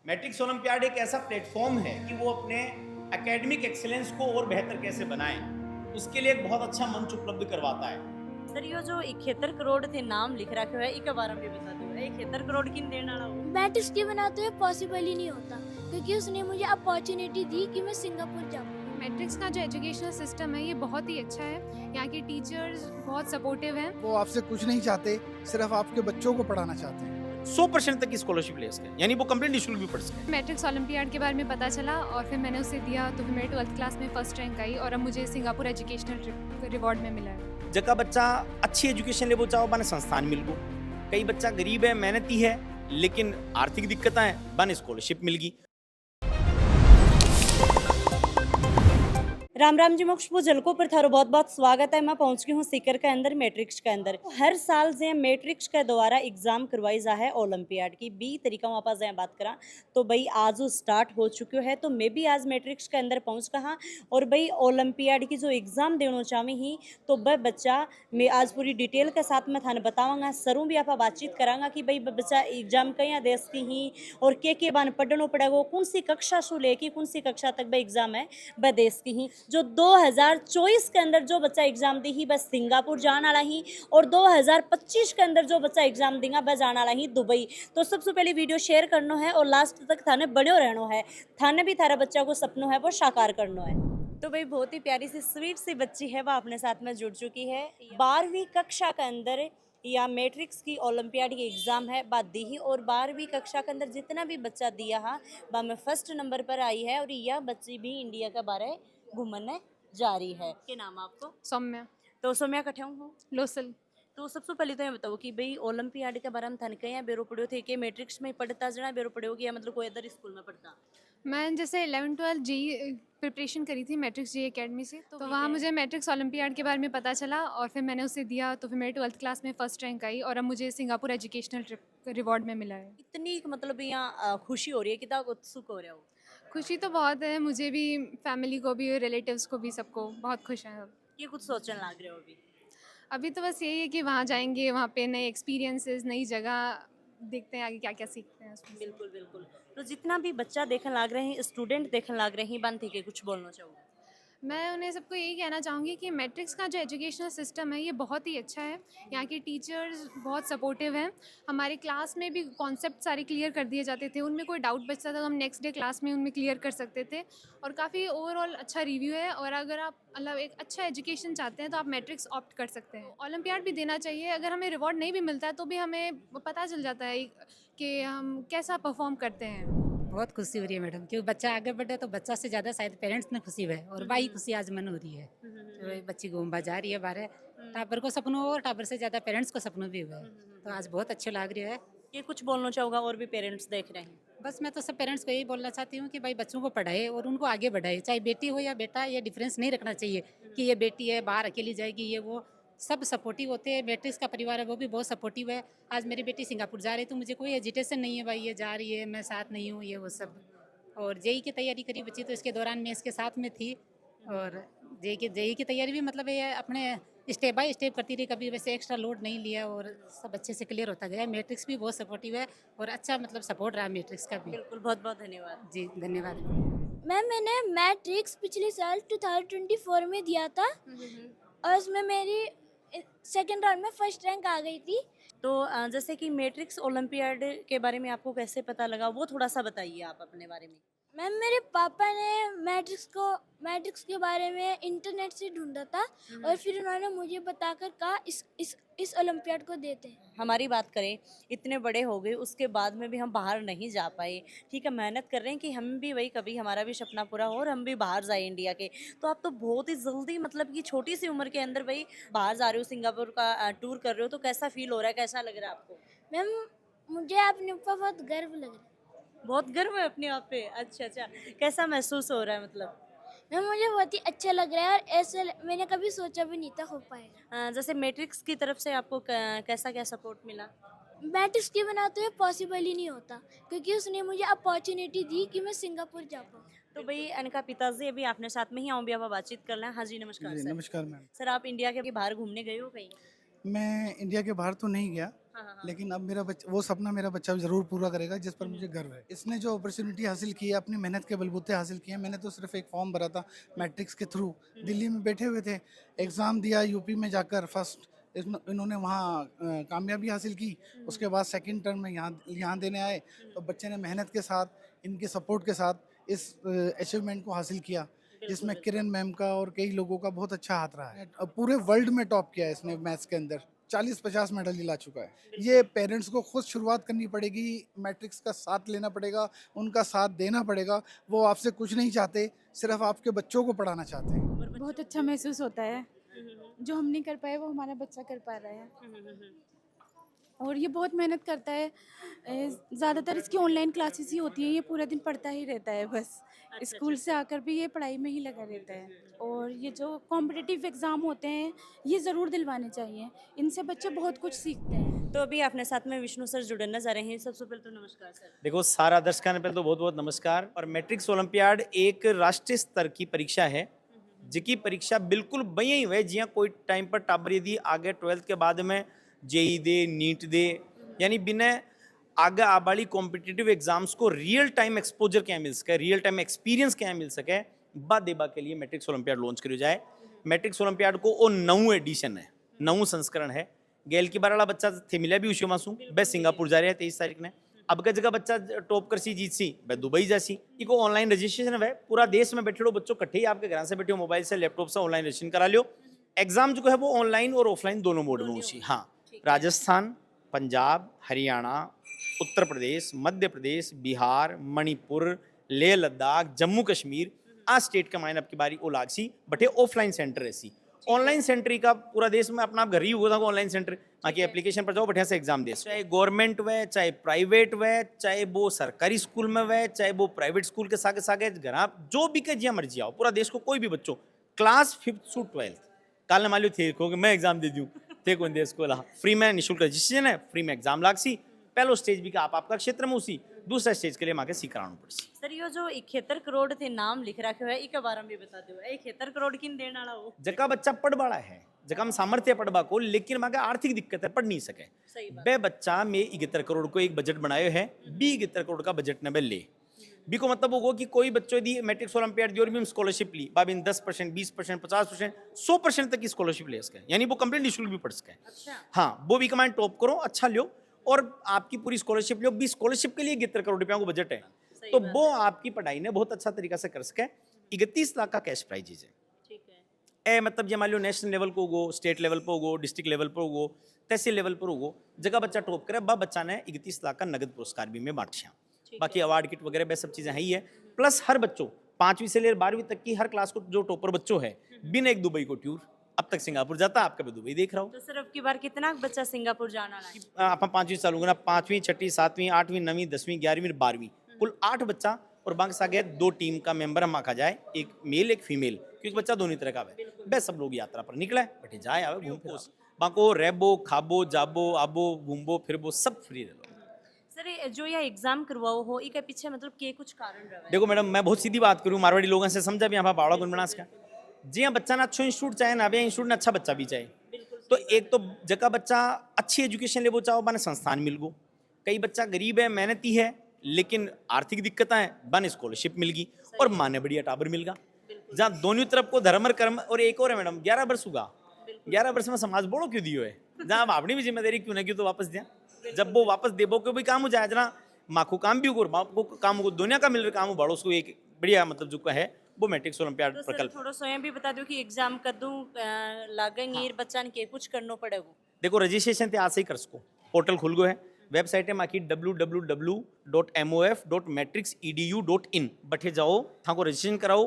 Matrix olympiad एक ऐसा platform है कि वो अपने एकेडमिक एक्सेलेंस को और बेहतर कैसे बनाएं, उसके लिए एक बहुत अच्छा मंच उपलब्ध करवाता है। सर यो जो 71 करोड़ थे नाम लिख रखे हुए एक बार भी बता दो 71 करोड़ किन देने वाला हो। मैट्रिक्स के बिना तो ये पॉसिबल ही नहीं होता क्योंकि उसने मुझे अपॉर्चुनिटी दी कि मैं सिंगापुर जाऊँ। मैट्रिक्स का जो एजुकेशनल सिस्टम है ये बहुत ही अच्छा है। यहाँ के टीचर्स बहुत सपोर्टिव हैं। वो आपसे कुछ नहीं चाहते, सिर्फ आपके बच्चों को पढ़ाना चाहते हैं। 100% तक की स्कॉलरशिप ले सकें, यानी वो कंप्लीट निःशुल्क भी पढ़ सकें। मैट्रिक्स ओलंपियाड के बारे में पता चला और फिर मैंने उसे दिया तो फिर मेरे 12th क्लास में फर्स्ट रैंक आई और अब मुझे सिंगापुर एजुकेशनल रिवॉर्ड में मिला है। जका बच्चा अच्छी एजुकेशन लेवो चाहो बाने संस्थान मिल गो, कई बच्चा गरीब है मेहनती है लेकिन आर्थिक दिक्कत है बाने स्कॉलरशिप मिल गई। राम राम जी मोक्ष झलको पर थारो बहुत बहुत स्वागत है। मैं पहुंच गई हूँ सीकर के अंदर मैट्रिक्स के अंदर। हर साल जे मैट्रिक्स के द्वारा एग्जाम करवाई जा है ओलंपियाड की 20 तरीका वहाँ पर बात करा तो भाई आज वो स्टार्ट हो चुके है। तो मैं भी आज मैट्रिक्स के अंदर पहुँच कहा और भाई ओलंपियाड की जो एग्जाम देना चाहवी ही तो वह बच्चा मैं आज पूरी डिटेल के साथ में थाने बतावांगा। सरों भी आप बातचीत करांगा कि भाई बच्चा एग्जाम कहीं देश की ही और के बान पढ़ना पड़ेगा, कौन सी कक्षा से लेके कौन सी कक्षा तक वह एग्जाम है वह देश की ही। जो 2024 के अंदर जो बच्चा एग्जाम दी ही बस सिंगापुर जाने वाला ही और 2025 के अंदर जो बच्चा एग्जाम देगा वह जाने वाला ही दुबई। तो सबसे पहले वीडियो शेयर करना है और लास्ट तक थाने बने रहना है। थाने भी थारा बच्चा को सपनों है वो साकार करना है। तो भाई बहुत ही प्यारी सी स्वीट सी बच्ची है, वह अपने साथ में जुड़ चुकी है। 12वीं कक्षा के अंदर या मैट्रिक्स की ओलंपियाड की एग्ज़ाम है बात दी ही और 12वीं कक्षा के अंदर जितना भी बच्चा दिया हा वह में फर्स्ट नंबर पर आई है और यह बच्ची भी इंडिया का बारे घूमने जा रही है। क्या नाम आपको? सौम्या तो सौम्या कठे हूँ। लोसल। तो सबसे पहले तो ये बताओ कि भाई ओलंपियाड के बारे में थाने कहीं बेरो पड़ो थे कि मैट्रिक्स में पढ़ता जना बेरो पड़ो कि या मतलब कोई अदर स्कूल में पढ़ता? मैं जैसे 11-12 जी प्रिपरेशन करी थी मैट्रिक्स जी एकेडमी से, तो ठीक वहाँ है। मुझे मैट्रिक्स ओलंपियाड के बारे में पता चला और फिर मैंने उसे दिया तो फिर मेरे 12th क्लास में फर्स्ट रैंक आई और अब मुझे सिंगापुर एजुकेशनल रिवॉर्ड में मिला है। इतनी मतलब यहाँ खुशी हो रही है, कितना उत्सुक हो रहे हो? खुशी तो बहुत है, मुझे भी, फैमिली को भी, रिलेटिव्स को भी, सबको बहुत खुश हैं सब। ये कुछ सोचने लग रहे हो अभी? अभी तो बस यही है कि वहाँ जाएंगे, वहाँ पे नए एक्सपीरियंसेस, नई जगह देखते हैं आगे क्या क्या सीखते हैं उसमें से। बिल्कुल बिल्कुल। तो जितना भी बच्चा देखने लग रहे हैं, स्टूडेंट देखने लग रहे हैं, बन थी के कुछ बोलना चाहूँगा? मैं उन्हें सबको यही कहना चाहूँगी कि मैट्रिक्स का जो एजुकेशनल सिस्टम है ये बहुत ही अच्छा है। यहाँ के टीचर्स बहुत सपोर्टिव हैं। हमारे क्लास में भी कॉन्सेप्ट सारे क्लियर कर दिए जाते थे, उनमें कोई डाउट बचता था तो हम नेक्स्ट डे क्लास में उनमें क्लियर कर सकते थे और काफ़ी ओवरऑल अच्छा रिव्यू है। और अगर आप मतलब एक अच्छा एजुकेशन चाहते हैं तो आप मैट्रिक्स ऑप्ट कर सकते हैं। ओलंपियाड भी देना चाहिए, अगर हमें रिवॉर्ड नहीं भी मिलता है तो भी हमें पता चल जाता है कि हम कैसा परफॉर्म करते हैं। बहुत खुशी हो रही है मैडम, क्योंकि बच्चा आगे बढ़े तो बच्चा से ज़्यादा शायद पेरेंट्स में खुशी है और वही खुशी आज मन हो रही है। तो बच्ची घूमवा जा रही है बाहर, टाबर को सपनों और टाबर से ज़्यादा पेरेंट्स को सपनों भी हुआ है, तो आज बहुत अच्छे लग रही है। ये कुछ बोलना चाहूँगा और भी पेरेंट्स देख रहे हैं? बस मैं तो सब पेरेंट्स को यही बोलना चाहती हूँ कि भाई बच्चों को पढ़ाए और उनको आगे बढ़ाए, चाहे बेटी हो या बेटा, ये डिफरेंस नहीं रखना चाहिए कि ये बेटी है बाहर अकेली जाएगी, ये वो सब सपोर्टिव होते हैं। मैट्रिक्स का परिवार है वो भी बहुत सपोर्टिव है। आज मेरी बेटी सिंगापुर जा रही है तो मुझे कोई एजिटेशन नहीं है, भाई ये जा रही है मैं साथ नहीं हूँ, ये वो सब। और जेई की तैयारी करी बच्ची तो इसके दौरान मैं इसके साथ में थी और जेई की तैयारी भी मतलब ये अपने स्टेप बाय स्टेप करती रही, कभी वैसे एक्स्ट्रा लोड नहीं लिया और सब अच्छे से क्लियर होता गया। मैट्रिक्स भी बहुत सपोर्टिव है और अच्छा मतलब सपोर्ट रहा मैट्रिक्स का भी। बिल्कुल, बहुत बहुत धन्यवाद। जी धन्यवाद। मैम मैंने मैट्रिक्स पिछले साल 2024 में दिया था और उसमें मेरी सेकंड राउंड में फर्स्ट रैंक आ गई थी। तो जैसे कि मैट्रिक्स ओलंपियाड के बारे में आपको कैसे पता लगा वो थोड़ा सा बताइए आप अपने बारे में। मैम मेरे पापा ने मैट्रिक्स के बारे में इंटरनेट से ढूंढा था और फिर उन्होंने मुझे बताकर कहा इस ओलंपियाड को देते हैं। हमारी बात करें, इतने बड़े हो गए उसके बाद में भी हम बाहर नहीं जा पाए। ठीक है, मेहनत कर रहे हैं कि हम भी वही कभी हमारा भी सपना पूरा हो और हम भी बाहर जाए इंडिया के। तो आप तो बहुत ही जल्दी मतलब कि छोटी सी उम्र के अंदर भाई बाहर जा रहे हो, सिंगापुर का टूर कर रहे हो, तो कैसा फील हो रहा है, कैसा लग रहा है आपको? मैम मुझे अपने ऊपर बहुत गर्व लग रहा है। बहुत गर्व है अपने आप पे? अच्छा अच्छा, कैसा महसूस हो रहा है मतलब? मैम मुझे बहुत ही अच्छा लग रहा है और ऐसे मैंने कभी सोचा भी नहीं था हो पाएगा। जैसे मैट्रिक्स की तरफ से आपको कैसा क्या सपोर्ट मिला? मैट्रिक्स के बिना तो ये पॉसिबल ही नहीं होता क्योंकि उसने मुझे अपॉर्चुनिटी दी कि मैं सिंगापुर जा पाऊँ। तो भाई इनका पिताजी अभी आपने साथ में ही आऊँ भी आप बातचीत कर लें। हाँ जी नमस्कार जी सर। नमस्कार मैम। सर आप इंडिया के बाहर घूमने गए हो कहीं? मैं इंडिया के बाहर तो नहीं गया, लेकिन अब मेरा बच्चा, वो सपना मेरा बच्चा ज़रूर पूरा करेगा जिस पर मुझे गर्व है। इसने जो अपॉर्चुनिटी हासिल की है अपनी मेहनत के बलबूते हासिल किए हैं। मैंने तो सिर्फ एक फॉर्म भरा था मैट्रिक्स के थ्रू, दिल्ली में बैठे हुए थे, एग्ज़ाम दिया, यूपी में जाकर फर्स्ट इन्होंने वहाँ कामयाबी हासिल की। उसके बाद सेकंड टर्म में यहाँ देने आए, तो बच्चे ने मेहनत के साथ, इनके सपोर्ट के साथ इस अचीवमेंट को हासिल किया, जिसमें किरण मैम का और कई लोगों का बहुत अच्छा हाथ रहा है। अब पूरे वर्ल्ड में टॉप किया है इसने मैथ्स के अंदर, 40-50 मेडल दिला चुका है। ये पेरेंट्स को खुद शुरुआत करनी पड़ेगी, मैट्रिक्स का साथ लेना पड़ेगा, उनका साथ देना पड़ेगा। वो आपसे कुछ नहीं चाहते, सिर्फ आपके बच्चों को पढ़ाना चाहते हैं। बहुत अच्छा महसूस होता है, जो हम नहीं कर पाए वो हमारा बच्चा कर पा रहा है। और ये बहुत मेहनत करता है। ज़्यादातर इसकी ऑनलाइन क्लासेस ही होती हैं, ये पूरा दिन पढ़ता ही रहता है बस। स्कूल से आकर भी ये पढ़ाई में ही लगा रहता है। और ये जो कॉम्पिटिटिव एग्ज़ाम होते हैं ये ज़रूर दिलवाने चाहिए, इनसे बच्चे बहुत कुछ सीखते हैं। तो अभी अपने साथ में विष्णु सर जुड़े नजर रहे हैं। सबसे पहले तो नमस्कार सर। देखो, सारा दर्शकों ने पहले तो बहुत बहुत नमस्कार। और मैट्रिक्स ओलंपियाड एक राष्ट्रीय स्तर की परीक्षा है, जिकी परीक्षा बिल्कुल बई हुई है जियां कोई टाइम पर टाबर यदि आगे 12th के बाद में जेई दे, नीट दे, यानी बिना आगे आबाड़ी कॉम्पिटिटिव एग्जाम्स को रियल टाइम एक्सपोजर क्या मिल सके, रियल टाइम एक्सपीरियंस क्या मिल सके, बा देबा के लिए मैट्रिक्स ओलंपियाड लॉन्च करी जाए। मैट्रिक्स ओलंपियाड को वो 9 एडिशन है, 9 संस्करण है। गेल की बार वाला बच्चा थे मिला भी उसी मासू बे सिंगापुर जा रहा है 23 तारीख ने। अब का जगह बच्चा टॉप कर सी जीत सी बे दुबई जासी। इको ऑनलाइन रजिस्ट्रेशन है, पूरा देश में बैठे लो बच्चों इकट्ठे ही आपके घर से बैठे हो, मोबाइल से, लैपटॉप से ऑनलाइन रजिस्ट्रेशन करा लियो। एग्जाम जो है वो ऑनलाइन और ऑफलाइन दोनों मोड में उसी। हाँ, राजस्थान, पंजाब, हरियाणा, उत्तर प्रदेश, मध्य प्रदेश, बिहार, मणिपुर, लेह लद्दाख, जम्मू कश्मीर आ स्टेट का मायने अब की बारी ओ लागसी बटे ऑफलाइन सेंटर ऐसी। ऑनलाइन सेंटर का पूरा देश में अपना घर ही हुआ था ऑनलाइन सेंटर, बाकी एप्लीकेशन पर जाओ बढ़िया से एग्जाम दे। चाहे गवर्नमेंट वे, चाहे प्राइवेट वे, चाहे वो सरकारी स्कूल में वे, चाहे वो प्राइवेट स्कूल के सागे सागे घर जो भी के जिया मर्जी आओ, पूरा देश को कोई भी बच्चों क्लास 5th से 12th काल ने मालूम थे कि मैं एग्जाम दे दूँ थे कौन देश को फ्री में निःशुल्क रजिस्ट्रेशन है, फ्री में एग्जाम लागसी। पहलो स्टेज भी का आपका क्षेत्र में उसी, दूसरा स्टेज के लिए माँ के सी कराना पड़सी। सर ये जो 71 करोड़ थे नाम लिख रखे हुए एक बार भी बता दो, 71 करोड़ किन देने वाला वो? जका बच्चा पढ़ बाड़ा है, जका हम सामर्थ्य पढ़बा को, लेकिन माँ आर्थिक दिक्कत है, पढ़ नहीं सके। बे बच्चा में 71 करोड़ को एक बजट बनाए है, 71 करोड़ का बजट न ले बी को मतलब होगा कि कोई बच्चों यदि मैट्रिक्स ओलंपियाड दी और भी स्कॉलरशिप ली, बाबिन 10%, 20%, 50%, 100% तक की स्कॉलरशिप ले सके, यानी वो कंप्लीट निःशुल्क भी पढ़ सके। अच्छा। हाँ, वो भी कमांड टॉप करो, अच्छा लो और आपकी पूरी स्कॉलरशिप लो। भी स्कॉलरशिप के लिए 71 करोड़ रुपया को बजट है, तो वो आपकी पढ़ाई ने बहुत अच्छा तरीका से कर सके। 31 लाख का कैश प्राइजेज है। ठीक है। ए मतलब ये मान लो नेशनल लेवल को होगो, स्टेट लेवल पर होगो, डिस्ट्रिक्ट लेवल पर होगो, तहसील लेवल पर होगो, जगह बच्चा टॉप करे बा बच्चा ने 31 लाख का नगद पुरस्कार भी में बांटिया। बाकी अवार्ड किट वगैरह सब चीजें है ही है। प्लस हर बच्चों 5वीं से लेकर 12वीं तक की हर क्लास को जो टॉपर बच्चों है बिना एक दुबई को टूर, अब तक सिंगापुर जाता, आपका भी दुबई देख रहा हूँ। तो सर अब की बार कितना बच्चा सिंगापुर जाना है? आप 5वीं चालू ना, 5वीं, 6वीं, 7वीं, 8वीं, 9वीं, 10वीं, 11वीं, 12वीं, कुल 8 बच्चा। और बाकी सागे 2 टीम का मेंबर हम आखा जाए, एक मेल एक फीमेल, क्योंकि बच्चा दोनों तरह का है। बस सब लोग यात्रा पर निकले, बैठे जाए आवे घूम फिर बाको रेबो खाबो जाबो आबो घूमबो फिरबो सब फ्री रहो। सर ये जो यह एग्जाम करवाओ हो इसके पीछे मतलब के कुछ कारण रहा है? देखो मैडम, मैं बहुत सीधी बात करूँ, मारवाड़ी लोगों से समझा भी यहाँ बावड़ा गुण बना सका जी। हाँ, बच्चा ना अच्छा इंस्टीट्यूट चाहे ना, इंस्टीट्यूट ने अच्छा बच्चा भी चाहे, तो एक तो जगह बच्चा अच्छी एजुकेशन ले वो चाहो बाने संस्थान मिल गो। कई बच्चा गरीब है, मेहनती है, लेकिन आर्थिक दिक्कत है, बाने स्कॉलरशिप मिल गई और माने बढ़िया टाबर मिल गया। जहाँ दोनों तरफ को धर्म कर्म। और एक और है मैडम, 11 वर्ष होगा, 11 वर्ष में समाज बोलो क्यों दियो है, जहाँ अपनी भी जिम्मेदारी क्यों ना क्यों तो वापस दिया। जब वो वापस देबो को भी काम हो जाए, जना माखो काम भी हो, बाप को काम हो, दुनिया का मिल रहा काम हो, बड़ो उसको एक बढ़िया मतलब जो है वो मैट्रिक्स ओलंपियाड तो प्रकल्प। थोड़ा स्वयं भी बता दो कि एग्जाम कदू लागेंगे। हाँ। बच्चा ने के कुछ करना पड़ेगा? देखो रजिस्ट्रेशन ते आज से ही कर सको, पोर्टल खुल गो है, वेबसाइट है माकी www.mof.matrixedu.in बैठे जाओ, था को रजिस्ट्रेशन कराओ,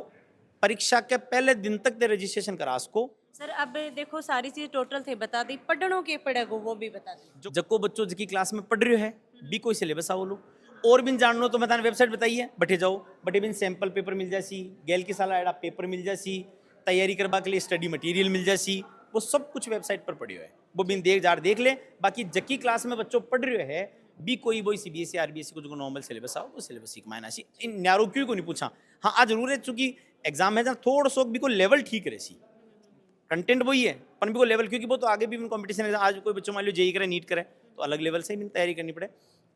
परीक्षा के पहले दिन तक ते रजिस्ट्रेशन करा सको। सर अब देखो सारी चीज टोटल थे बता दी, पढ़नों के पड़ेगा वो भी बता दी। जको बच्चों जिकी क्लास में पढ़ रहे है भी कोई सिलेबस आओ लो और बिन जान लो तो मैं वेबसाइट बताइए, बैठे जाओ, बटे बिन सैंपल पेपर मिल जासी, गैल की साला एडा पेपर मिल जासी, तैयारी करवा के लिए स्टडी मटेरियल मिल जासी, वो सब कुछ वेबसाइट पर पढ़ियो है, वो बिन देख ले। बाकी जकी क्लास में बच्चों पढ़ रहे है भी कोई वही CBSE RBSE को जो नॉर्मल सिलेबस आओ वो सिलेबस ही मायना सी इन न्यारो क्यों को नहीं पूछा। हाँ आज जरूर है, चूंकि एग्जाम है जहाँ थोड़ा सो भी को लेवल ठीक रहे सी, कंटेंट वही है पर भी को लेवल, क्योंकि वो तो आगे भी कंपटीशन है। आज कोई बच्चों मान लो जेई करे, नीट करे, तो तो अलग लेवल से ही तैयारी करनी पड़े,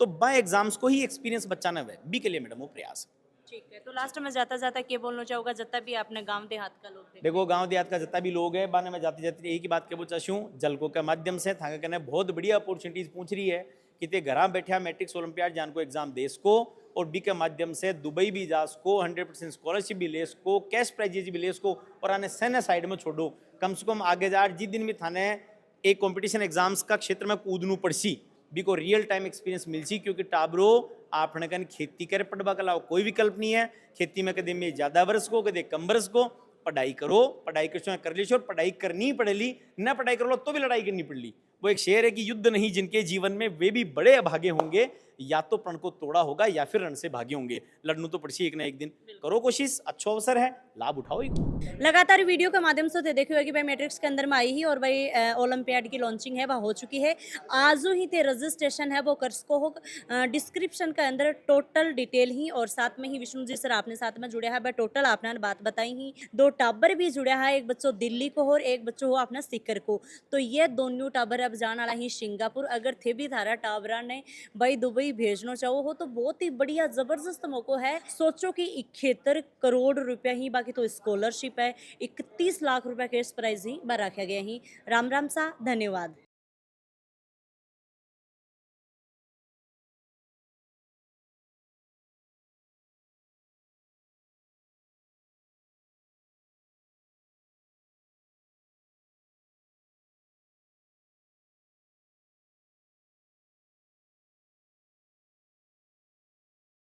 तो बाय एग्जाम्स को ही एक्सपीरियंस बच्चा ना हुए बी के लिए मैडम वो प्रयास है। ठीक है, तो लास्ट में जाता जाता क्या बोलना चाहोगा जितना भी आपने गांव देहात का लोग देखो गांव देहात का जितना भी लोग है बाने में जाते जाते एक ही बात के वो चाहूँ जलको के माध्यम से था कहना बहुत बढ़िया अपॉर्चुनिटीज पूछ रही है कि ते घर बैठा मैट्रिक्स ओलंपियाड जान को एग्जाम दे सको और बी के माध्यम से दुबई भी जा सको, 100% स्कॉलरशिप भी ले सको, कैश प्राइजेज भी ले सको और आने सैन्य साइड में छोड़ो। कम से कम आगे जा जिस दिन भी थाने एक कंपटीशन एग्जाम्स का क्षेत्र में कूदनू पड़सी बी को रियल टाइम एक्सपीरियंस मिलसी, क्योंकि टाबरो आपने कन खेती करे पढ़वा का कोई विकल्प नहीं है। खेती में कदे में ज़्यादा वर्ष को कदे कम वर्ष को पढ़ाई करो, पढ़ाई कर ली और पढ़ाई करनी पड़ेली, ना पढ़ाई कर लो तो भी लड़ाई करनी पड़ली। वो एक शेर है कि युद्ध नहीं जिनके जीवन में वे भी बड़े अभागे होंगे, या तो प्रण को तोड़ा होगा या फिर रण से भागे होंगे। लड़नू तो पड़सी एक ना एक दिन, करो कोशिश, अच्छा अवसर है, लाभ उठाओ। लगातार वीडियो के माध्यम से देखियो कि भाई मैट्रिक्स के अंदर में आई ही और भाई ओलंपियाड की लॉन्चिंग है वह हो चुकी है। आजू ही ते रजिस्ट्रेशन है वो कर सको हो। डिस्क्रिप्शन के अंदर टोटल डिटेल ही और साथ में ही विष्णु जी सर आपने साथ में जुड़े है भाई टोटल आपने बात बताई ही। 2 टाबर भी जुड़े है, एक बच्चों दिल्ली को और एक बच्चों हो अपना सीकर को। तो ये दोनों टाबर अब जाने वाला ही सिंगापुर। अगर थे भी थारा टाबरा ने भाई दुबई भेजना चाहो हो तो बहुत ही बढ़िया जबरदस्त मौका है। सोचो कि 71 करोड़ रुपया ही बाकी तो स्कॉलरशिप है, 31 लाख रुपया कैश प्राइज ही रखा गया ही। राम राम सा, धन्यवाद।